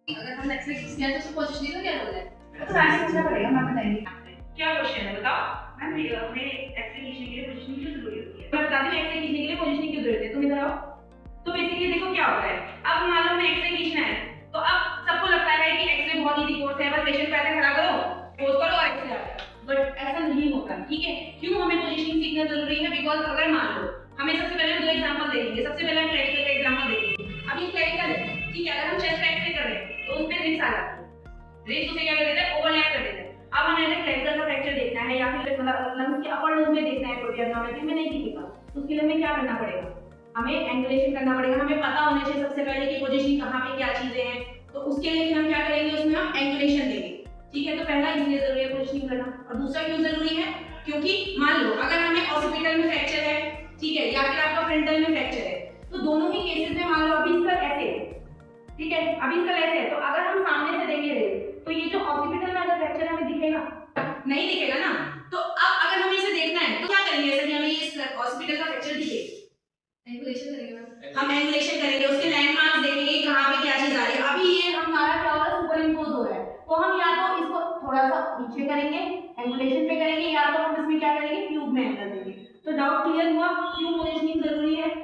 अगर हम next week किया तो उसको पोजीशनिंग का क्या रोल है? तो मैम पूछना पड़ेगा, मैं बताएंगी। क्या क्वेश्चन है बताओ। मैम हमें एक्स रे खींचने के लिए पोजीशनिंग क्यों जरूरी होती है? मैं बताती हूँ एक्स रे खींचने के लिए पोजीशनिंग क्यों जरूरत है। तुम इधर आओ। तो बेसिकली देखो क्या होता है, अब मान लो हमें एक्स रे खींचना है तो अब सबको लगता है कि एक्स रे बहुत इजी कोर्स है, बस पेशेंट को ऐसे खड़ा करो, पोज करो और एक्स रे आ जाएगा। बट ऐसा नहीं होता, ठीक है। क्यों हमें पोजीशनिंग सीखना जरूरी है? बिकॉज अगर मान लो हमें सबसे पहले हम दो एग्जांपल देखेंगे। सबसे पहले हम क्लिनिकल का एग्जांपल देखेंगे। अब ये क्लिनिकल है, ठीक है। अगर हम चेस्ट का एक्स रे कर रहे हैं तो उसमें रिंग्स आ जाती है, रिंग्स उसे क्या कर देते हैं, ओवरलैप कर देते हैं। अब हमें क्लिनिकल का फ्रैक्चर देखना है या फिर मतलब लंग्स के अपर लोब में देखना है, प्रोटिया एब्नॉर्मलिटी में नहीं दिखेगा तो उसके लिए हमें क्या करना पड़ेगा, हमें एंगुलेशन करना पड़ेगा। हमें पता होना चाहिए सबसे पहले कि पोजीशनिंग कहां पे क्या चीजें हैं, तो उसके लिए हम क्या करेंगे, उसमें हम एंगुलेशन देंगे, ठीक है। तो पहला इसलिए जरूरी है पोजीशनिंग करना। और दूसरा क्यों जरूरी है, क्योंकि मान लो अगर हमें ऑक्सीपिटल में फ्रैक्चर है, ठीक है, या फिर आपका फ्रंटल में फ्रैक्चर है, तो दोनों ही केसेस में मान लो अभी इसका ऐसे है, ठीक है, अभी इसका ऐसे है, तो अगर हम सामने से देंगे तो ये जो ऑक्सीपिटल में अगर फ्रैक्चर हमें दिखेगा, नहीं दिखेगा ना। तो अब अगर हमें इसे देखना है तो क्या करेंगे, ऐसे कि हमें इस हॉस्पिटल का फ्रैक्चर दिखे, एंगुलेशन करेंगे मैम। हम एंगुलेशन करेंगे, उसके लैंडमार्क्स देखेंगे कहां पे क्या चीज आ रही है। अभी ये हमारा क्या हो रहा है, सुपर इंपोज हो रहा है, तो हम या तो इसको थोड़ा सा नीचे करेंगे, एंगुलेशन पे करेंगे, या तो हम इसमें क्या करेंगे, ट्यूब में एंगल देंगे। तो डाउट क्लियर हुआ क्यों पोजीशनिंग जरूरी है?